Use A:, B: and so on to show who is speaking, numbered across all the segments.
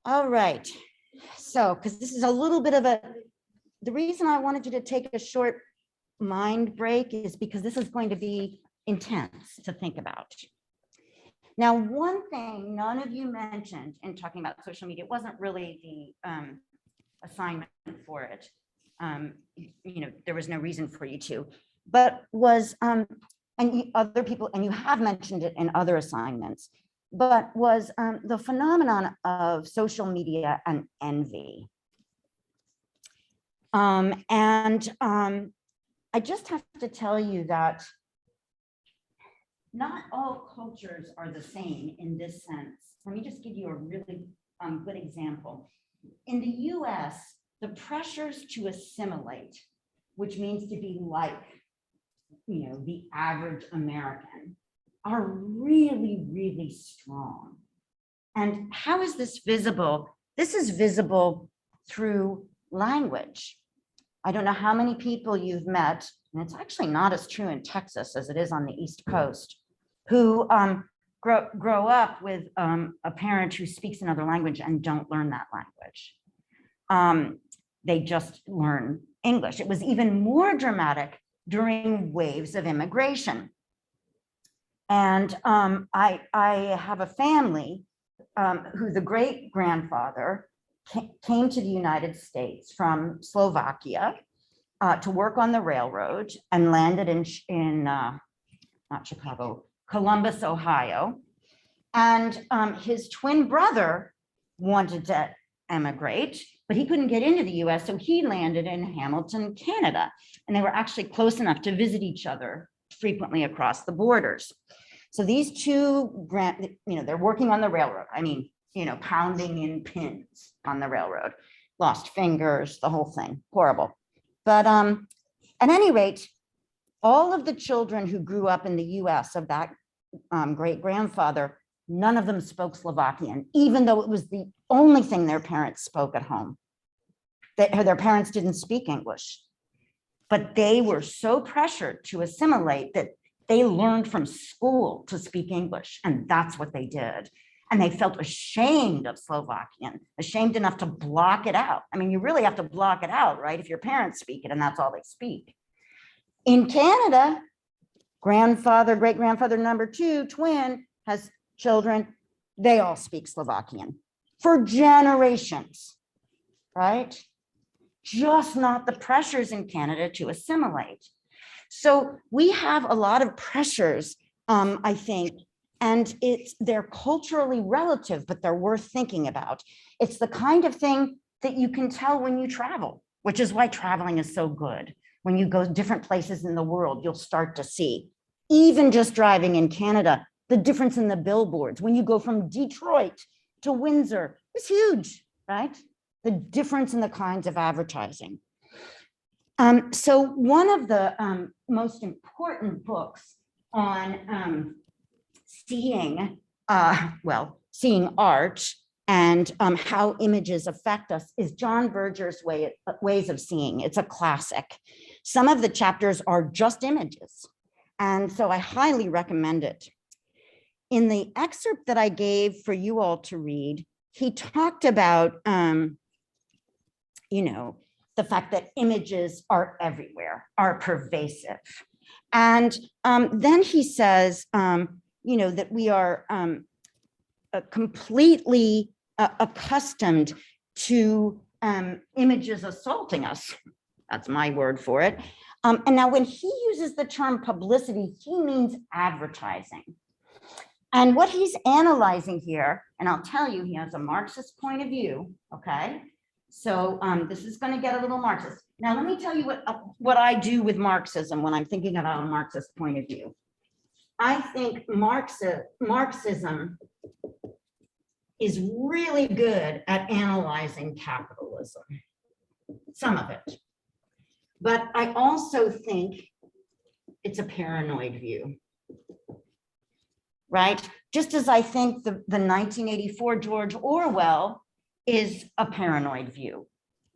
A: All right, so because this is a little bit of the reason I wanted you to take a short mind break is because this is going to be intense to think about. Now, one thing none of you mentioned in talking about social media, it wasn't really the assignment for it. There was no reason for you to, but was, other people, and you have mentioned it in other assignments, but was the phenomenon of social media and envy. I just have to tell you that not all cultures are the same in this sense. Let me just give you a really good example. In the US, the pressures to assimilate, which means to be like, the average American, are really, really strong. And how is this visible? This is visible through language. I don't know how many people you've met, and it's actually not as true in Texas as it is on the East Coast, who grow up with a parent who speaks another language and don't learn that language. They just learn English. It was even more dramatic during waves of immigration. And I have a family who the great-grandfather came to the United States from Slovakia to work on the railroad and landed in not Chicago, Columbus, Ohio. And his twin brother wanted to emigrate, but he couldn't get into the US, so he landed in Hamilton, Canada. And they were actually close enough to visit each other frequently across the borders. So these two, they're working on the railroad. I mean, pounding in pins on the railroad, lost fingers, the whole thing, horrible. But at any rate, all of the children who grew up in the US of that great-grandfather, none of them spoke Slovakian, even though it was the only thing their parents spoke at home. Their parents didn't speak English, but they were so pressured to assimilate that they learned from school to speak English, and that's what they did. And they felt ashamed of Slovakian, ashamed enough to block it out. I mean, you really have to block it out, right? If your parents speak it and that's all they speak. In Canada, grandfather, great-grandfather number 2, twin, has children. They all speak Slovakian for generations, right? Just not the pressures in Canada to assimilate. So we have a lot of pressures, I think, and they're culturally relative, but they're worth thinking about. It's the kind of thing that you can tell when you travel, which is why traveling is so good. When you go different places in the world, you'll start to see, even just driving in Canada, the difference in the billboards. When you go from Detroit to Windsor, it's huge, right? The difference in the kinds of advertising. So one of the most important books on seeing art and how images affect us is John Berger's Ways of Seeing. It's a classic. Some of the chapters are just images, and so I highly recommend it. In the excerpt that I gave for you all to read, he talked about, the fact that images are everywhere, are pervasive. And then he says, that we are completely accustomed to images assaulting us. That's my word for it. And now when he uses the term publicity, he means advertising. And what he's analyzing here, and I'll tell you, he has a Marxist point of view, okay? So this is going to get a little Marxist. Now, let me tell you what I do with Marxism when I'm thinking about a Marxist point of view. I think Marxism is really good at analyzing capitalism. some of it. But I also think it's a paranoid view, right? Just as I think the 1984 George Orwell is a paranoid view.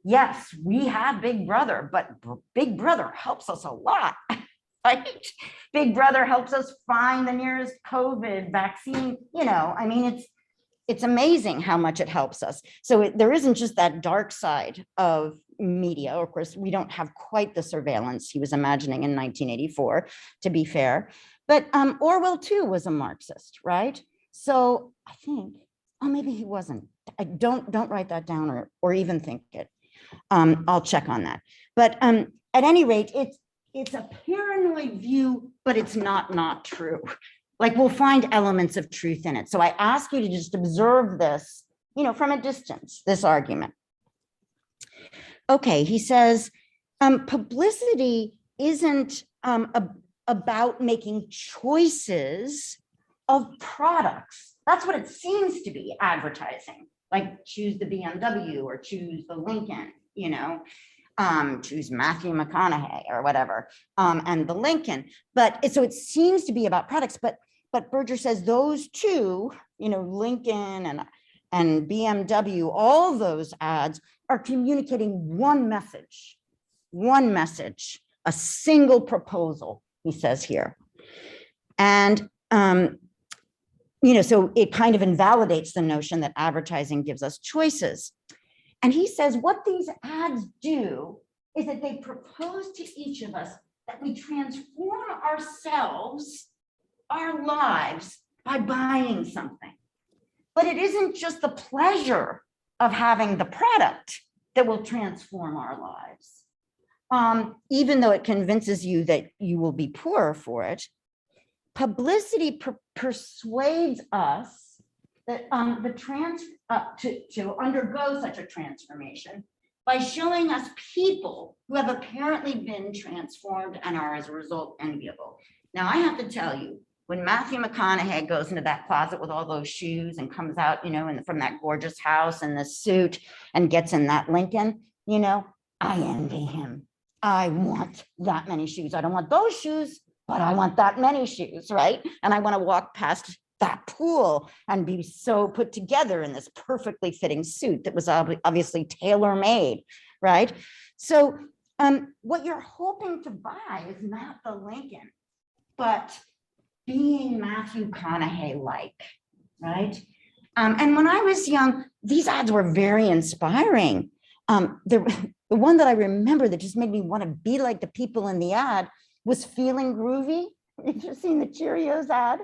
A: Yes, we have Big Brother, but Big Brother helps us a lot, right? Big Brother helps us find the nearest COVID vaccine. You know, I mean, it's amazing how much it helps us. So there isn't just that dark side of media. Of course, we don't have quite the surveillance he was imagining in 1984, to be fair. But Orwell too was a Marxist, right? So I think, oh, maybe he wasn't. Don't write that down or even think it. I'll check on that. But at any rate, it's a paranoid view, but it's not true. Like, we'll find elements of truth in it. So I ask you to just observe this, you know, from a distance, this argument. Okay, he says, publicity isn't about making choices of products. That's what it seems to be, advertising, like choose the BMW or choose the Lincoln, you know, choose Matthew McConaughey or whatever, and the Lincoln. But so it seems to be about products, but Berger says those two, you know, Lincoln and BMW, all those ads are communicating one message, a single proposal, he says here. And, you know, so it kind of invalidates the notion that advertising gives us choices. And he says what these ads do is that they propose to each of us that we transform ourselves, our lives, by buying something. But it isn't just the pleasure of having the product that will transform our lives. Even though it convinces you that you will be poorer for it, publicity persuades us that to undergo such a transformation by showing us people who have apparently been transformed and are as a result enviable. Now, I have to tell you, when Matthew McConaughey goes into that closet with all those shoes and comes out, you know, from that gorgeous house and the suit and gets in that Lincoln, you know, I envy him. I want that many shoes. I don't want those shoes, but I want that many shoes, right? And I want to walk past that pool and be so put together in this perfectly fitting suit that was obviously tailor-made, right? So what you're hoping to buy is not the Lincoln, but being Matthew McConaughey-like, right? And when I was young, these ads were very inspiring. The one that I remember that just made me want to be like the people in the ad was Feeling Groovy. Have you seen the Cheerios ad?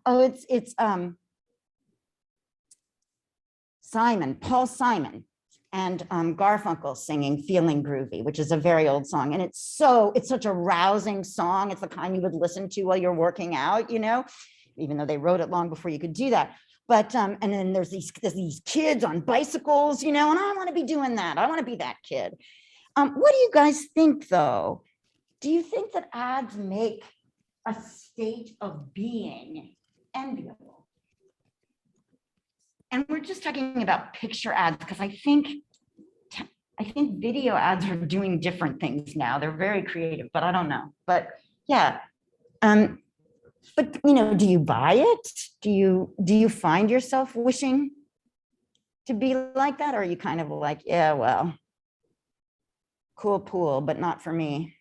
A: Oh, it's Paul Simon and Garfunkel singing Feeling Groovy, which is a very old song. And it's such a rousing song. It's the kind you would listen to while you're working out, you know, even though they wrote it long before you could do that. But, and then there's these kids on bicycles, you know, and I want to be doing that. I want to be that kid. What do you guys think, though? Do you think that ads make a state of being enviable? And we're just talking about picture ads because I think video ads are doing different things now. They're very creative, but I don't know. But yeah, but you know, do you buy it? Do you find yourself wishing to be like that, or are you kind of like, yeah, well, cool pool, but not for me?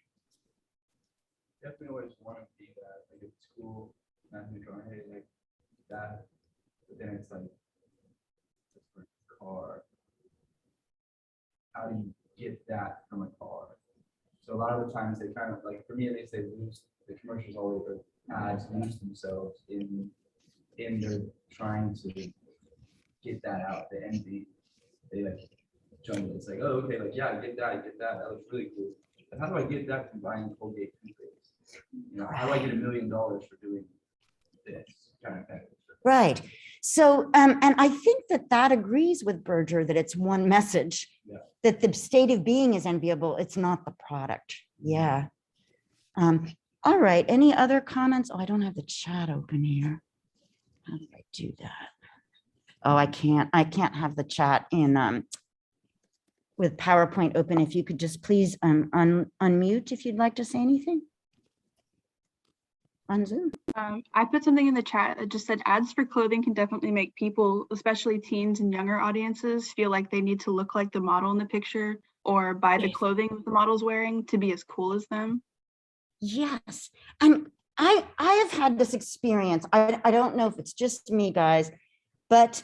B: Definitely always want to be that. Like at school, Matthew McConaughey, like that. But then it's like, for a car. How do you get that from a car? So a lot of the times they kind of like, for me at least, they lose the commercials always, or ads lose themselves in their trying to get that out. The envy, they like jump. It's like, oh, okay, like yeah, get that. That looks really cool. But how do I get that from buying Colgate toothpaste? You know, how do I get $1 million for doing this kind of thing?
A: Right. So, and I think that agrees with Berger that it's one message,
B: yeah,
A: that the state of being is enviable. It's not the product. Yeah. All right. Any other comments? Oh, I don't have the chat open here. How do I do that? Oh, I can't have the chat in, with PowerPoint open, if you could just please unmute if you'd like to say anything on Zoom.
C: I put something in the chat that just said ads for clothing can definitely make people, especially teens and younger audiences, feel like they need to look like the model in the picture or buy the clothing that the model's wearing to be as cool as them.
A: Yes, and I have had this experience. I don't know if it's just me, guys, but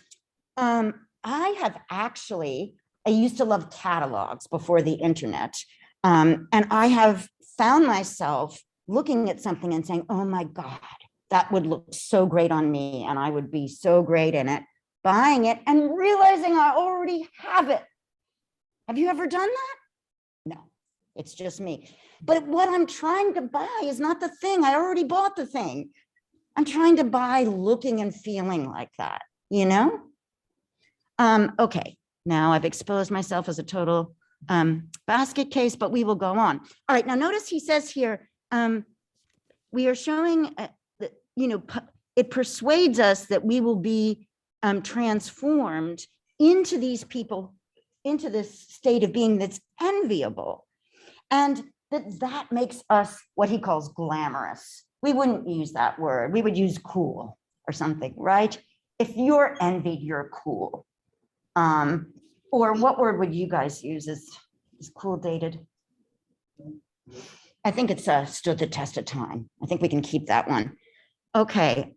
A: I have actually, I used to love catalogs before the internet, and I have found myself looking at something and saying, oh my God, that would look so great on me and I would be so great in it, buying it and realizing I already have it. Have you ever done that? No, it's just me. But what I'm trying to buy is not the thing. I already bought the thing. I'm trying to buy looking and feeling like that, you know? Okay, now I've exposed myself as a total basket case, but we will go on. All right, now notice he says here, we are showing, that, you know, it persuades us that we will be transformed into these people, into this state of being that's enviable. And that makes us what he calls glamorous. We wouldn't use that word. We would use cool or something, right? If you're envied, you're cool. Or what word would you guys use? Is cool dated? I think it's stood the test of time. I think we can keep that one. Okay.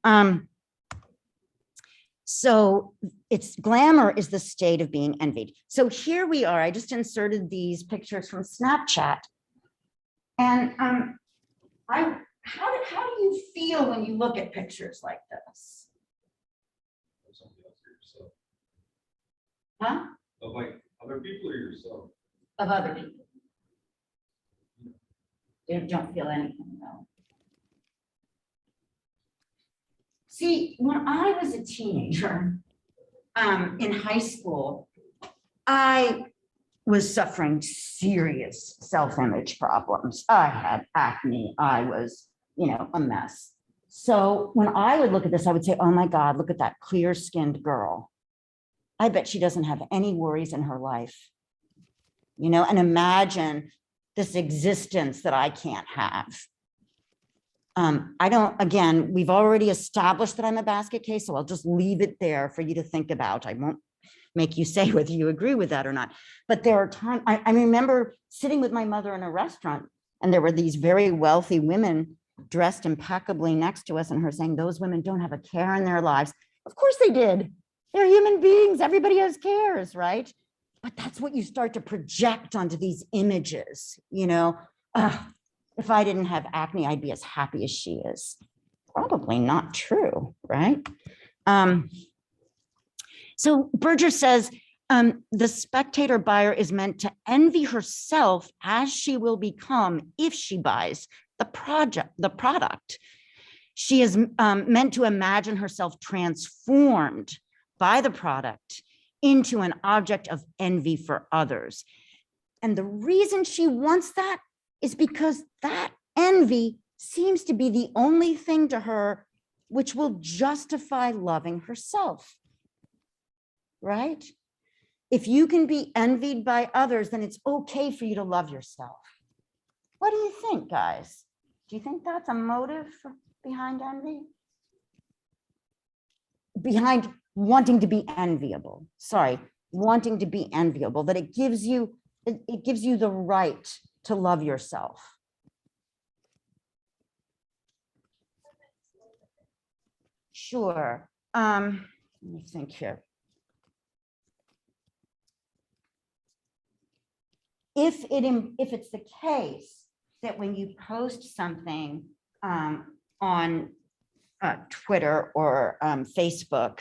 A: So it's glamour is the state of being envied. So here we are. I just inserted these pictures from Snapchat. And how do you feel when you look at pictures like this? Huh?
D: Of like other people or yourself?
A: Of other people. You don't feel anything though. See, when I was a teenager, in high school, I was suffering serious self-image problems. I had acne. I was, you know, a mess. So when I would look at this, I would say, oh my God, look at that clear-skinned girl. I bet she doesn't have any worries in her life, you know, and imagine this existence that I can't have. I don't, again, we've already established that I'm a basket case, so I'll just leave it there for you to think about. I won't make you say whether you agree with that or not. But there are times, I remember sitting with my mother in a restaurant and there were these very wealthy women dressed impeccably next to us and her saying, those women don't have a care in their lives. Of course they did. They're human beings. Everybody has cares, right? But that's what you start to project onto these images, you know. If I didn't have acne, I'd be as happy as she is. Probably not true, right? So Berger says, the spectator buyer is meant to envy herself as she will become if she buys the product. She is meant to imagine herself transformed by the product into an object of envy for others. And the reason she wants that is because that envy seems to be the only thing to her which will justify loving herself, right? If you can be envied by others, then it's okay for you to love yourself. What do you think, guys? Do you think that's a motive behind envy? Behind wanting to be enviable, sorry, wanting to be enviable, that it gives you the right to love yourself. Sure. Let me think here. If it's the case that when you post something on Twitter or Facebook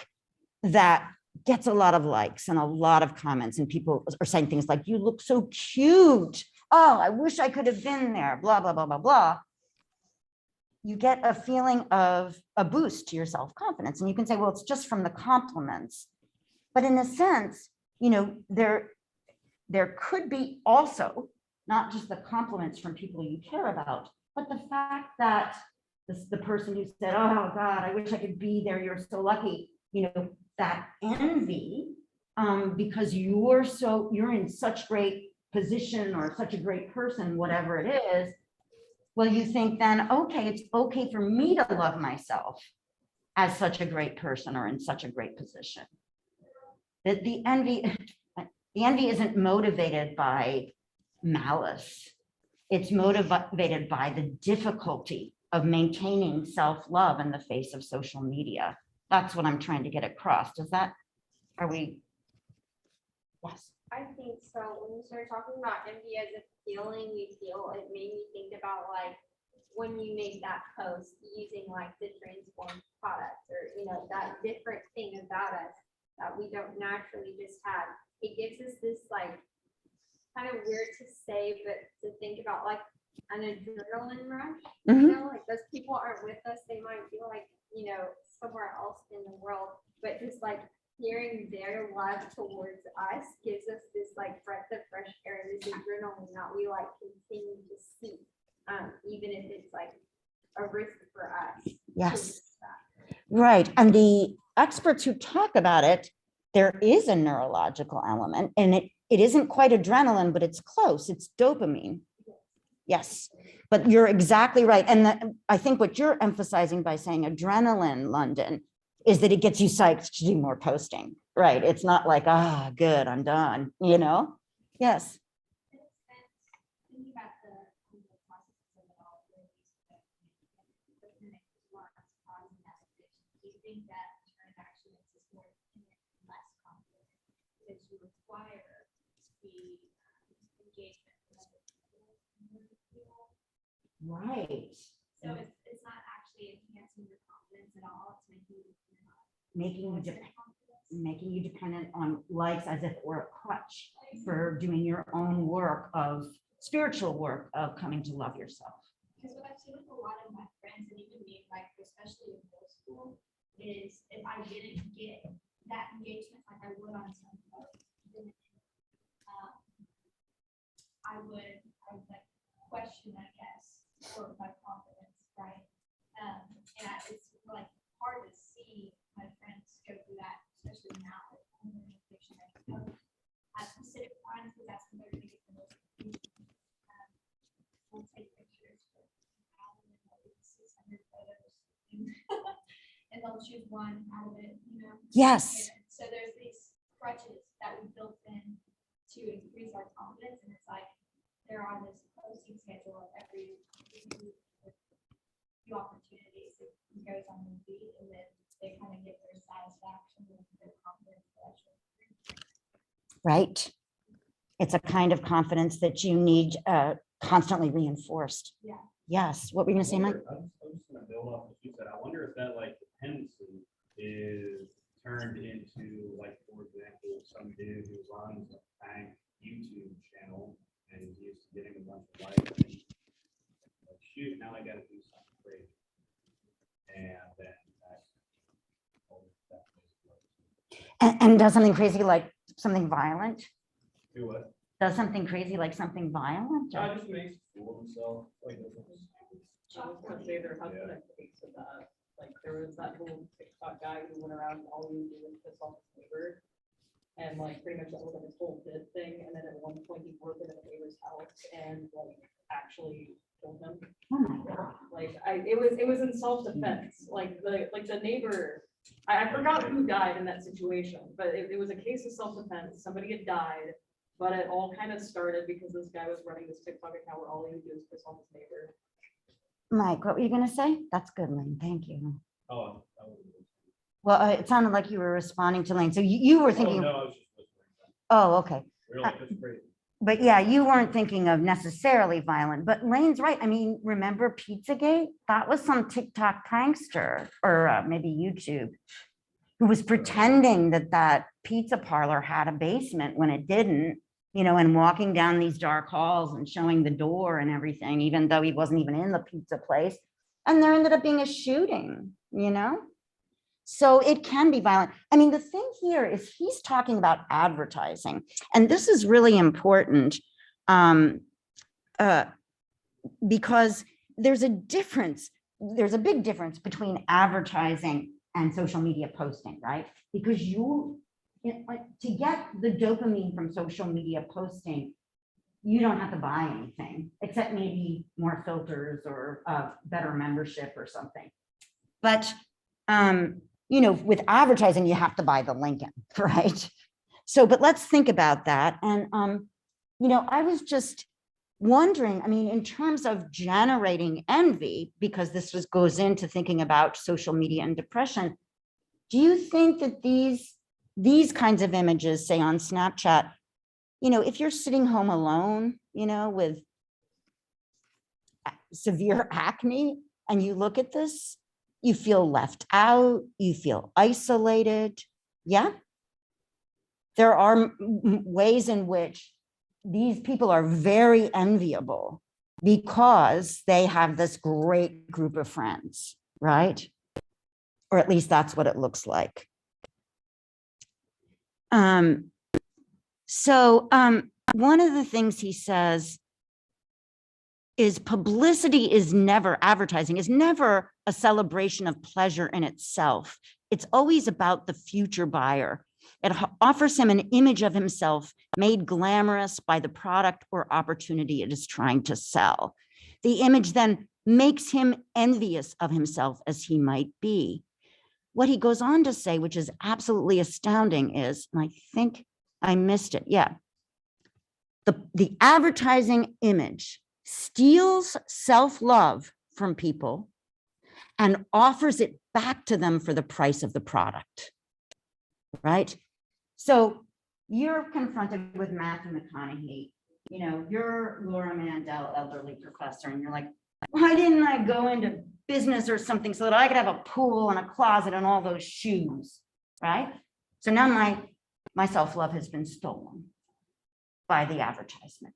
A: that gets a lot of likes and a lot of comments and people are saying things like, you look so cute. Oh, I wish I could have been there, blah, blah, blah, blah, blah. You get a feeling of a boost to your self-confidence. And you can say, well, it's just from the compliments. But in a sense, you know, there could be also not just the compliments from people you care about, but the fact that the person who said, oh God, I wish I could be there, you're so lucky, you know, that envy because you're in such great position or such a great person, whatever it is, well, you think then, okay, it's okay for me to love myself as such a great person or in such a great position. That the envy isn't motivated by malice. It's motivated by the difficulty of maintaining self-love in the face of social media. That's what I'm trying to get across. Are we? Yes.
E: I think so. When you started talking about envy as a feeling we feel, it made me think about like when you made that post using like the transformed product or, that different thing about us that we don't naturally just have. It gives us this like kind of weird to say, but to think about like an adrenaline rush, like those people aren't with us. They might be like, somewhere else in the world, but just like hearing their love towards us gives us this like breath of fresh air, this adrenaline that we like continue to see, even if it's like a risk for us.
A: Yes. Right. And the experts who talk about it, there is a neurological element, and it isn't quite adrenaline, but it's close. It's dopamine. Yes, but you're exactly right. And I think what you're emphasizing by saying adrenaline, London, is that it gets you psyched to do more posting, right? It's not like, good, I'm done, Yes.
E: Thinking about the process of it all, do you think that turn actually makes us more less confident because you require the engagement from other people?
A: Right.
E: So it's not actually enhancing your confidence at all. It's
A: making you dependent on likes as if it were a crutch for doing your own work of spiritual work of coming to love yourself.
E: Because what I've seen with a lot of my friends and even me, like especially in middle school, is if I didn't get that engagement like I would on some posts, then I would like question, I guess, sort of my confidence, right? And it's like hard to see my friends go through that, especially now. At specific times, because that's when they're going to get the most engagement. We'll take pictures for 600 photos, and they'll choose one out of it,
A: Yes.
E: So there's these crutches that we built in to increase our confidence, and it's like they're on this posting schedule every few opportunities. It goes on the feed, and then they kind of get their satisfaction and their confidence.
A: Right. It's a kind of confidence that you need constantly reinforced.
E: Yeah.
A: Yes. What were you going to say, Mike?
D: I'm just going to build off what you said. I wonder if that like dependency is turned into like, for example, some dude who runs a bank YouTube channel and is used to getting a bunch of likes. And, like, shoot, now I got to do something crazy. And then
A: And does something crazy like something violent?
D: do what?
A: Does something crazy like something violent?
D: I just makes a fool of himself. Like,
F: I was gonna say there has been a case of that, like there was that little TikTok guy who went around and all he would do was piss off his neighbor. And like pretty much that was like his whole bid thing, and then at one point he broke into the neighbor's house and like actually killed him.
A: Oh my God.
F: Like it was in self-defense, like the neighbor, I forgot who died in that situation, but it was a case of self-defense, somebody had died. But it all kind of started because this guy was running this TikTok account where all he would do is piss off his neighbor.
A: Mike, what were you going to say? That's good, Lane. Thank you.
D: oh,
A: Well, it sounded like you were responding to Lane. So you were thinking,
D: no, I was just whispering.
A: oh, okay.
D: Really, that's great.
A: But yeah, you weren't thinking of necessarily violent, but Lane's right. I mean, remember Pizzagate? That was some TikTok prankster or maybe YouTube who was pretending that pizza parlor had a basement when it didn't, and walking down these dark halls and showing the door and everything, even though he wasn't even in the pizza place. And there ended up being a shooting, So it can be violent. I mean, the thing here is he's talking about advertising, and this is really important because there's a big difference between advertising and social media posting, right? Because to get the dopamine from social media posting, you don't have to buy anything, except maybe more filters or better membership or something. But, with advertising, you have to buy the Lincoln, right? So, but let's think about that. And, I was just wondering, I mean, in terms of generating envy, because this goes into thinking about social media and depression, do you think that these kinds of images, say on Snapchat, if you're sitting home alone, with severe acne, and you look at this, you feel left out, you feel isolated. Yeah. There are ways in which these people are very enviable because they have this great group of friends, right? Or at least that's what it looks like. So one of the things he says is advertising is never a celebration of pleasure in itself. It's always about the future buyer. It offers him an image of himself made glamorous by the product or opportunity it is trying to sell. The image then makes him envious of himself as he might be. What he goes on to say, which is absolutely astounding, is, and I think I missed it. Yeah. The advertising image steals self-love from people and offers it back to them for the price of the product, right? So you're confronted with Matthew McConaughey, you're Laura Mandel, elderly professor, and you're like, why didn't I go into business or something so that I could have a pool and a closet and all those shoes, right? So now my self-love has been stolen by the advertisement.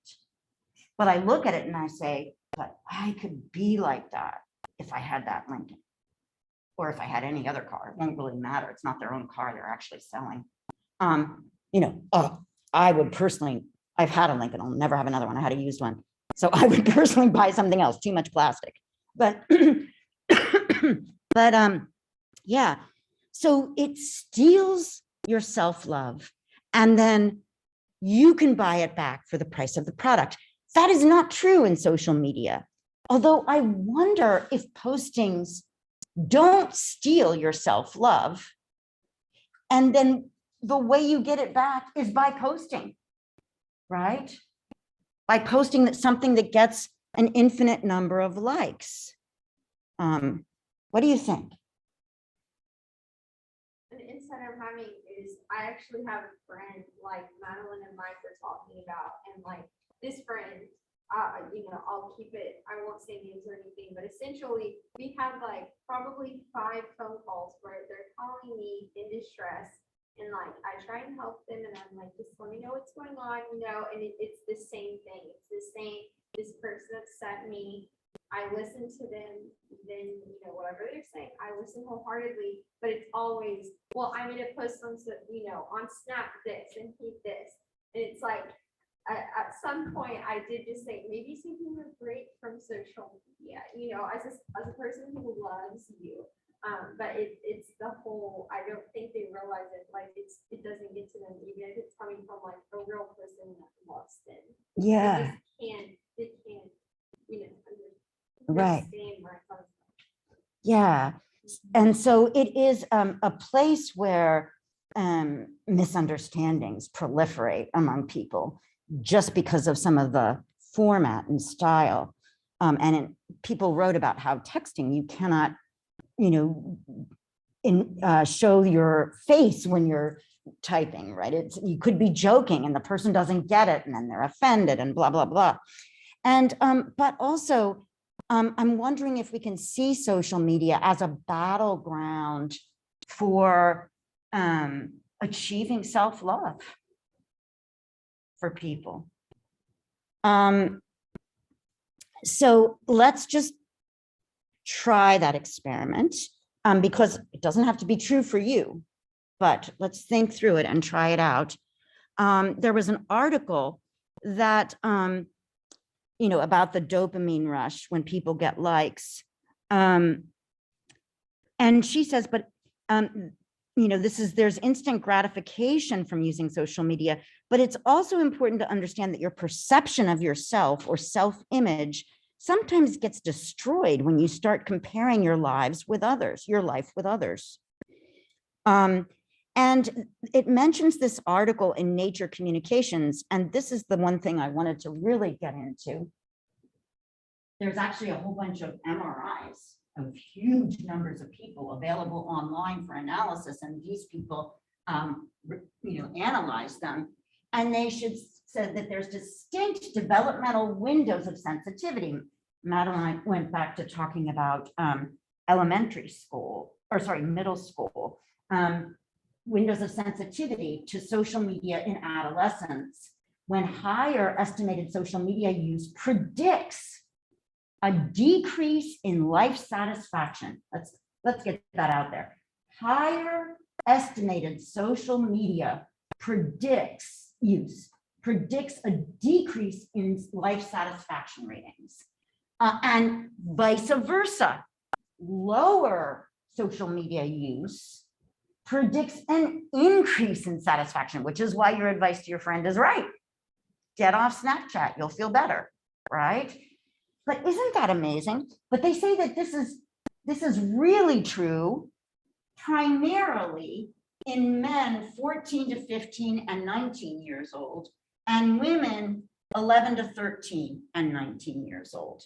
A: But I look at it and I say, but I could be like that if I had that Lincoln, or if I had any other car. It won't really matter. It's not their own car they're actually selling. I would personally, I've had a Lincoln, I'll never have another one. I had a used one. So I would personally buy something else, too much plastic. But, yeah. So it steals your self-love, and then you can buy it back for the price of the product. That is not true in social media. Although I wonder if postings don't steal your self-love, and then the way you get it back is by posting, right? By posting something that gets an infinite number of likes. What do you think?
E: An insight I'm having is I actually have a friend like Madeline and Mike were talking about, and like this friend, I'll keep it, I won't say names or anything, but essentially we have like probably 5 phone calls where they're calling me in distress, and like I try and help them, and I'm like, just let me know what's going on, and it's the same thing. It's the same, this person upset me, I listen to them, then whatever they're saying, I listen wholeheartedly, but it's always, well, I'm gonna post on on Snap this and keep this, and it's like at some point I did just think maybe taking a break from social media, as a person who loves you. But it's the whole, I don't think they realize it, like it doesn't get to them, even if it's coming from like a real person that loves them.
A: Yeah.
E: They can't,
A: Right.
E: understand where it comes from.
A: Yeah. And so it is a place where misunderstandings proliferate among people just because of some of the format and style. People wrote about how texting, you cannot, show your face when you're typing, right? You could be joking and the person doesn't get it, and then they're offended and blah, blah, blah. And, but also, I'm wondering if we can see social media as a battleground for achieving self-love for people. So let's just try that experiment, because it doesn't have to be true for you, but let's think through it and try it out. There was an article that, about the dopamine rush when people get likes. And she says, but there's instant gratification from using social media, but it's also important to understand that your perception of yourself or self-image sometimes gets destroyed when you start comparing your life with others. And it mentions this article in Nature Communications, and this is the one thing I wanted to really get into. There's actually a whole bunch of MRIs of huge numbers of people available online for analysis, and these people, analyze them, and they said that there's distinct developmental windows of sensitivity. Madeline went back to talking about middle school, windows of sensitivity to social media in adolescence, when higher estimated social media use predicts a decrease in life satisfaction. Let's get that out there. Higher estimated social media predicts a decrease in life satisfaction ratings. And vice versa, lower social media use predicts an increase in satisfaction, which is why your advice to your friend is right. Get off Snapchat, you'll feel better, right? But isn't that amazing? But they say that this is really true primarily in men 14 to 15 and 19 years old, and women 11 to 13 and 19 years old.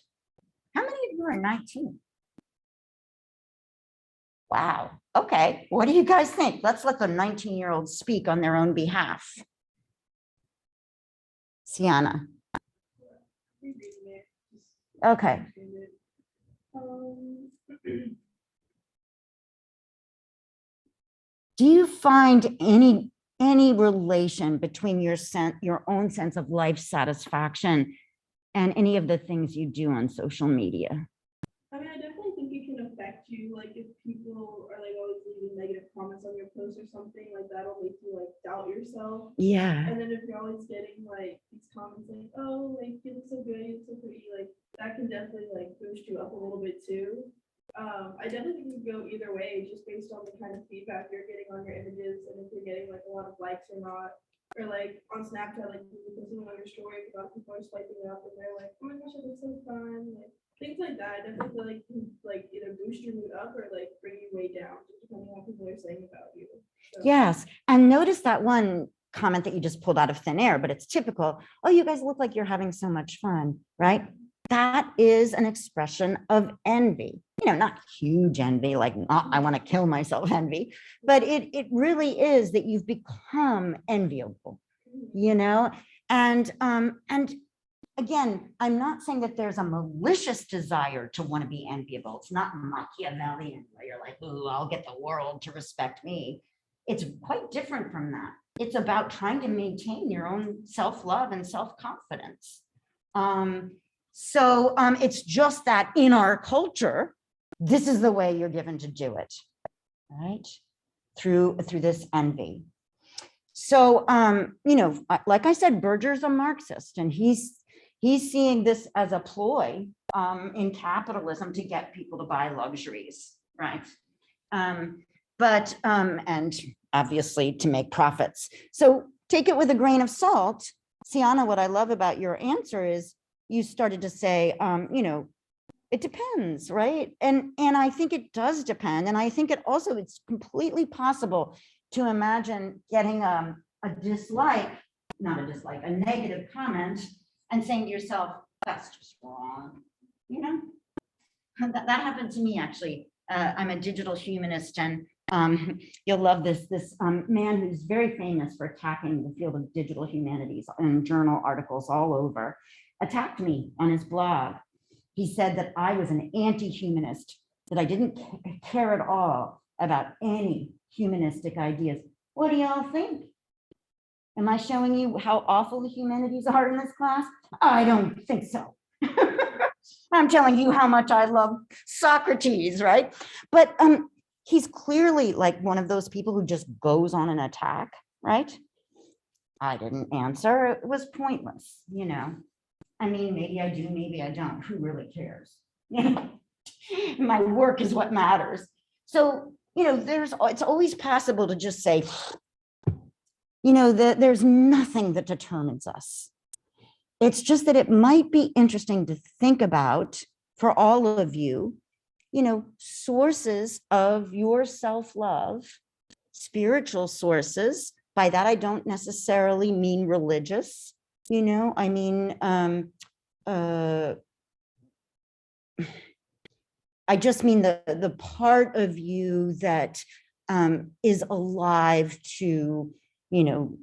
A: How many of you are 19? Wow. Okay. What do you guys think? Let's let the 19-year-olds speak on their own behalf. Sienna. Okay. Do you find any relation between your own sense of life satisfaction and any of the things you do on social media?
G: I mean, I definitely think it can affect you. Like if people are like always leaving negative comments on your post or something, like that'll make you like doubt yourself.
A: Yeah.
G: And then if you're always getting like these comments like, oh, like you look so good, you look so pretty, like that can definitely like boost you up a little bit too. I definitely think it can go either way, just based on the kind of feedback you're getting on your images, and if you're getting like a lot of likes or not. Or like on Snapchat, like you put something on your story, a lot of people are swiping it up and they're like, oh my gosh, it looks so fun. Like things like that. I definitely feel like can like either boost your mood up or like bring you way down, just depending on what people are saying about you. So.
A: Yes. And notice that one comment that you just pulled out of thin air, but it's typical. Oh, you guys look like you're having so much fun, right? That is an expression of envy. Not huge envy, like I want to kill myself envy, but it really is that you've become enviable, and again, I'm not saying that there's a malicious desire to want to be enviable. It's not Machiavellian where you're like, ooh, I'll get the world to respect me. It's quite different from that. It's about trying to maintain your own self-love and self-confidence. So it's just that in our culture, this is the way you're given to do it, right? Through this envy. So, like I said, Berger's a Marxist, and he's seeing this as a ploy in capitalism to get people to buy luxuries, right? And obviously to make profits. So take it with a grain of salt. Sienna, what I love about your answer is you started to say, it depends, right? And I think it does depend. And I think it's completely possible to imagine getting a negative comment and saying to yourself, that's just wrong. That happened to me actually. I'm a digital humanist, and you'll love this man who's very famous for attacking the field of digital humanities in journal articles all over, attacked me on his blog. He said that I was an anti-humanist, that I didn't care at all about any humanistic ideas. What do y'all think? Am I showing you how awful the humanities are in this class? I don't think so. I'm telling you how much I love Socrates, right? But he's clearly like one of those people who just goes on an attack, right? I didn't answer. It was pointless, I mean, maybe I do, maybe I don't. Who really cares? My work is what matters. So you know, it's always possible to just say, you know, that there's nothing that determines us. It's just that it might be interesting to think about for all of you, you know, sources of your self-love, spiritual sources. By that, I don't necessarily mean religious, you know, I mean, I just mean the part of you that is alive to, you know,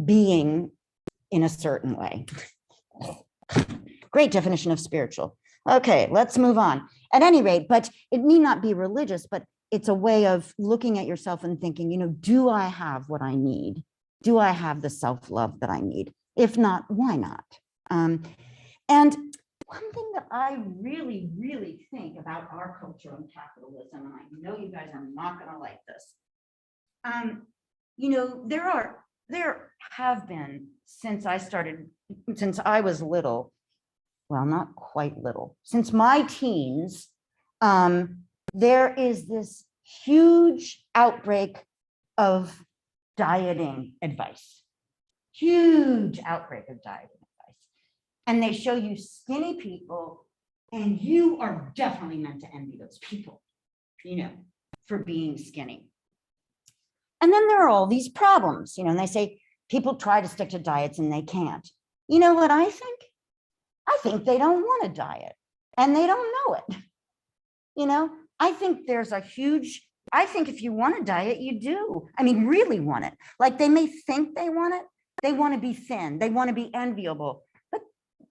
A: being in a certain way. Great definition of spiritual. Okay, let's move on. At any rate, but it need not be religious, but it's a way of looking at yourself and thinking, you know, do I have what I need? Do I have the self-love that I need? If not, why not? And one thing that I really, really think about our culture and capitalism, and I know you guys are not going to like this. You know, there have been, since I was little, well, not quite little, since my teens, there is this huge outbreak of dieting advice, huge outbreak of dieting advice. And they show you skinny people, and you are definitely meant to envy those people, you know, for being skinny. And then there are all these problems, you know, and they say people try to stick to diets and they can't. You know what I think? I think they don't want a diet and they don't know it. You know, I think there's a huge, I think if you want a diet, you do. I mean, really want it. Like they may think they want it. They want to be thin. They want to be enviable, but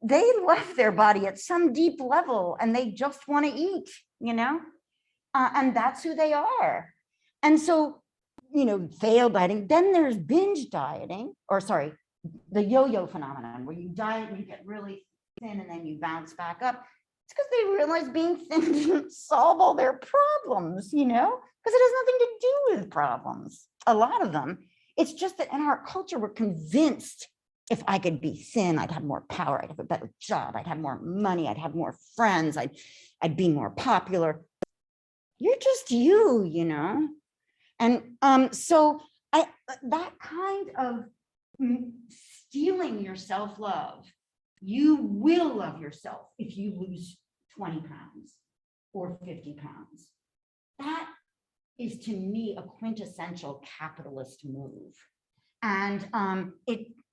A: they love their body at some deep level and they just want to eat, you know, and that's who they are. And so, you know, failed dieting. Then there's binge dieting, or sorry, the yo-yo phenomenon where you diet and you get really thin and then you bounce back up. It's because they realize being thin didn't solve all their problems, you know, because it has nothing to do with problems. A lot of them. It's just that in our culture, we're convinced if I could be thin, I'd have more power, I'd have a better job, I'd have more money, I'd have more friends, I'd be more popular. You're just you know. And so that kind of stealing your self-love, you will love yourself if you lose 20 pounds or 50 pounds. That is to me a quintessential capitalist move. And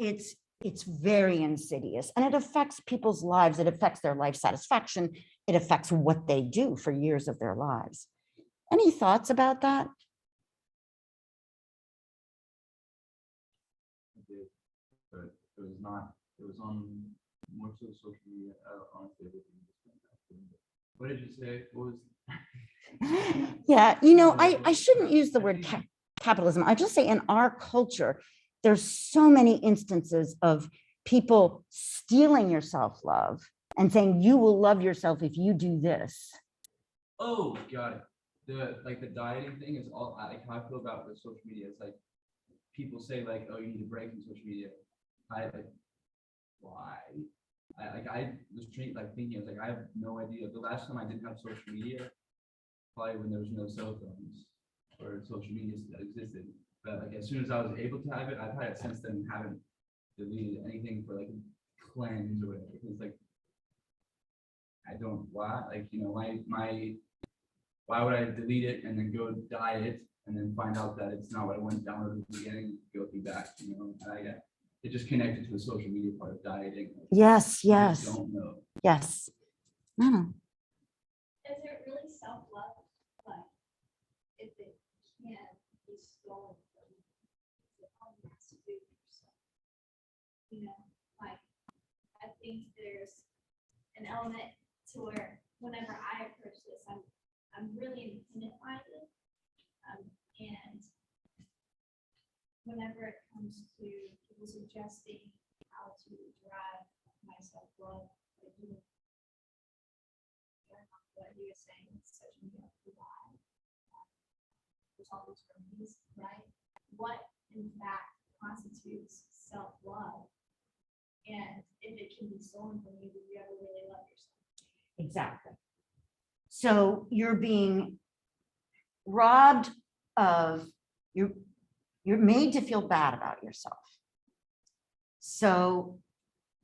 A: it's very insidious and it affects people's lives. It affects their life satisfaction. It affects what they do for years of their lives. Any thoughts about that?
B: But it was on more so social media, honestly. What did you say? What was?
A: Yeah, you know, I shouldn't use the word capitalism. I just say in our culture, there's so many instances of people stealing your self-love and saying you will love yourself if you do this.
B: Oh, got it. The dieting thing is all like how I feel about with social media. It's like people say like, oh, you need a break from social media. I like, why? I was thinking, I was like, I have no idea. The last time I didn't have social media, probably when there was no cell phones or social media that existed. But like as soon as I was able to have it, I've had it since then and haven't deleted anything for like cleanse or whatever. It's like I don't why like you know why would I delete it and then go diet and then find out that it's not what I went down at the beginning, go through back, you know? It just connected to the social media part of dieting.
A: Yes,
B: I
A: yes.
B: just don't know.
A: Yes. No.
E: Is it really self-love? Like, if it can't be stolen from you, it all has to do with yourself. You know, like, I think there's an element to where whenever I approach this, I'm really independent-minded. And whenever it comes to people suggesting how to drive my self-love, like you know, what you were saying, it's such a lie. There's all these remedies, right? What in fact constitutes self-love? And if it can be stolen from you, do you ever really love yourself?
A: Exactly. So you're being robbed of, you're made to feel bad about yourself. So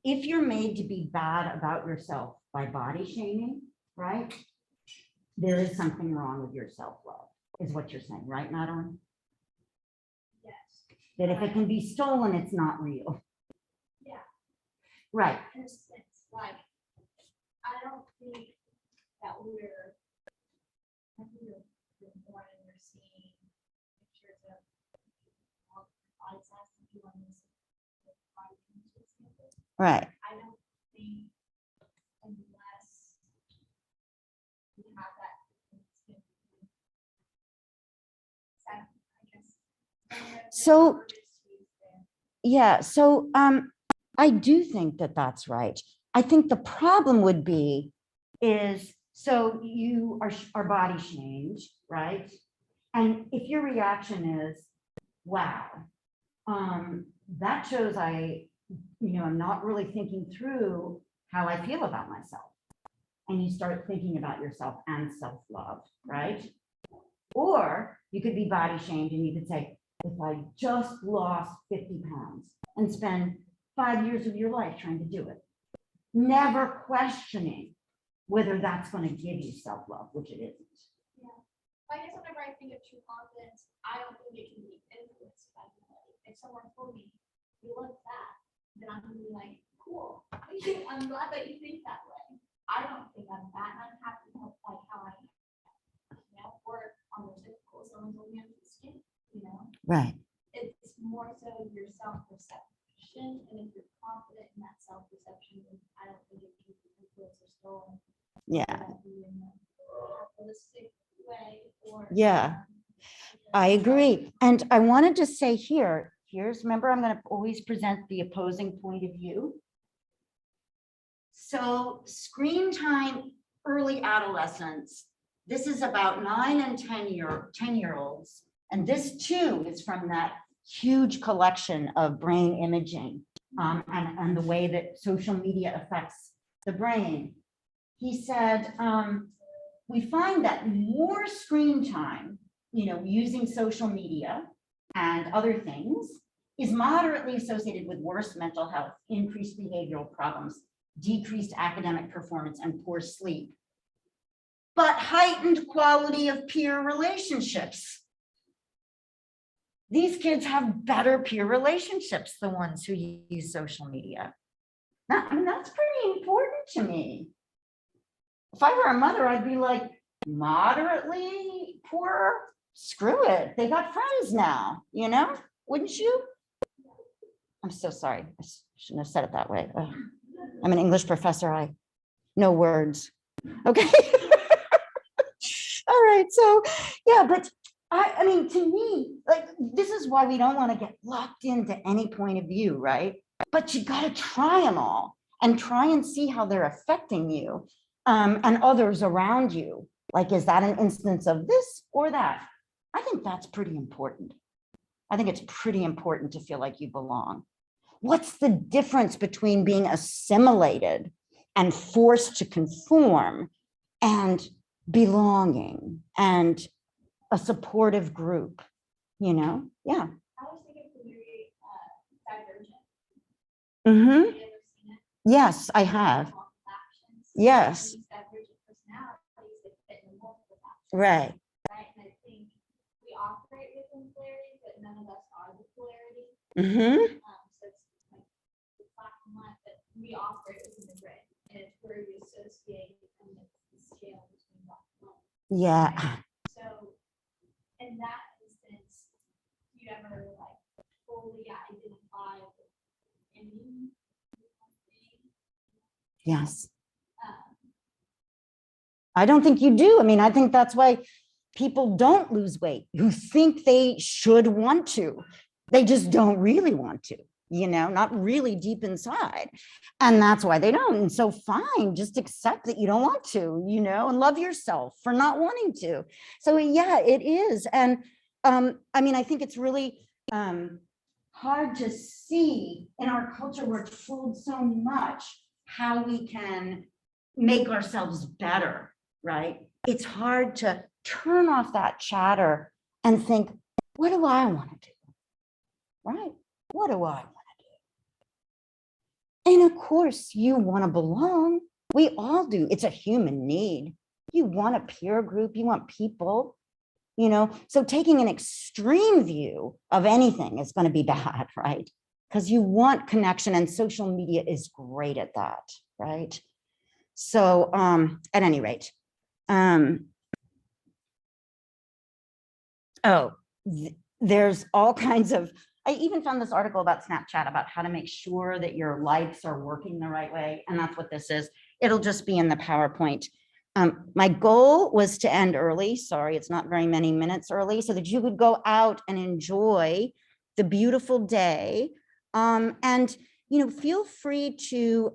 A: if you're made to be bad about yourself by body shaming, right? There is something wrong with your self-love, is what you're saying, right, Madeline?
E: Yes.
A: That if it can be stolen, it's not real.
E: Yeah.
A: Right.
E: In a sense, like, I don't think that we're born and we're seeing pictures of body size and people on this body images.
A: Right.
E: I don't think unless we have that. I guess.
A: So, yeah, so I do think that that's right. I think the problem would be is, so you are body shamed, right? And if your reaction is, wow, that shows I'm not really thinking through how I feel about myself. And you start thinking about yourself and self-love, right? Or you could be body shamed and you could say, if I just lost 50 pounds and spend 5 years of your life trying to do it, never questioning whether that's going to give you self-love, which it isn't.
E: Yeah. I guess whenever I think of true confidence, I don't think it can be influenced by anybody. If someone told me, you look fat, then I'm gonna be like, cool. I'm glad that you think that way. I don't think I'm fat, and I'm happy with like how I am. Or on the typical, someone told me I'm too skinny,
A: Right.
E: It's more so your self-perception, and if you're confident in that self-perception, then I don't think it can be influenced or stolen.
A: Yeah.
E: In a holistic way, or
A: Yeah. I agree. And I wanted to say remember, I'm going to always present the opposing point of view. So screen time, early adolescence, this is about 9 and 10-year-olds. And this too is from that huge collection of brain imaging and the way that social media affects the brain. He said, we find that more screen time, using social media and other things, is moderately associated with worse mental health, increased behavioral problems, decreased academic performance, and poor sleep, but heightened quality of peer relationships. These kids have better peer relationships, the ones who use social media. That's pretty important to me. If I were a mother, I'd be like, moderately poor, screw it. They got friends now, wouldn't you? I'm so sorry. I shouldn't have said it that way. Ugh. I'm an English professor. No words. Okay. All right. So, yeah, but I mean, to me, like, this is why we don't want to get locked into any point of view, right? But you got to try them all and try and see how they're affecting you and others around you. Like, is that an instance of this or that? I think that's pretty important. I think it's pretty important to feel like you belong. What's the difference between being assimilated and forced to conform and belonging and a supportive group, Yeah.
E: I was thinking of the movie Divergent.
A: Mm-hmm.
E: Have you ever seen it?
A: Yes, I have. Yes.
E: These divergent personalities that fit in multiple factions.
A: Right.
E: Right, and I think we operate within polarity, but none of us are the polarity.
A: Mm-hmm.
E: So it's like the black and white, but we operate within the gray, and it's where we associate and it's the scale between black and white.
A: Yeah.
E: So in that instance, do you ever like fully identify with any thing?
A: Yes. I don't think you do. I mean, I think that's why people don't lose weight who think they should want to. They just don't really want to, not really deep inside. And that's why they don't. And so fine, just accept that you don't want to, and love yourself for not wanting to. So yeah, it is. And I mean, I think it's really hard to see in our culture where it's told so much how we can make ourselves better, right? It's hard to turn off that chatter and think, what do I want to do? Right? What do I want to do? And of course, you want to belong. We all do. It's a human need. You want a peer group, you want people, you know? So taking an extreme view of anything is going to be bad, right? Because you want connection, and social media is great at that, right? So at any rate, there's all kinds of, I even found this article about Snapchat about how to make sure that your likes are working the right way. And that's what this is. It'll just be in the PowerPoint. My goal was to end early. Sorry, it's not very many minutes early, so that you could go out and enjoy the beautiful day. And, you know, feel free to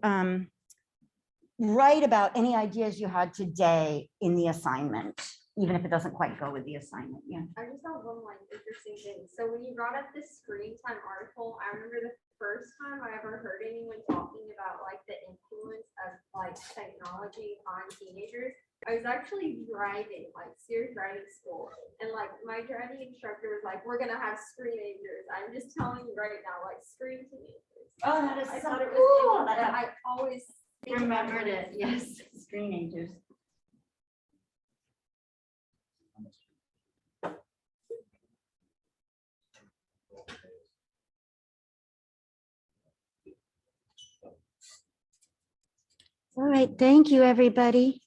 A: write about any ideas you had today in the assignment, even if it doesn't quite go with the assignment. Yeah.
E: I just have one like interesting thing. So when you brought up this screen time article, I remember the first time I ever heard anyone talking about like the influence of like technology on teenagers. I was actually driving, like serious driving school, and like my driving instructor was like, "We're gonna have screenagers." I'm just telling you right now, like screen teenagers.
A: Oh, that is
E: I
A: so
E: thought it was
A: cool.
E: that I always think about
A: Remembered it. Yes, screenagers. All right, thank you, everybody.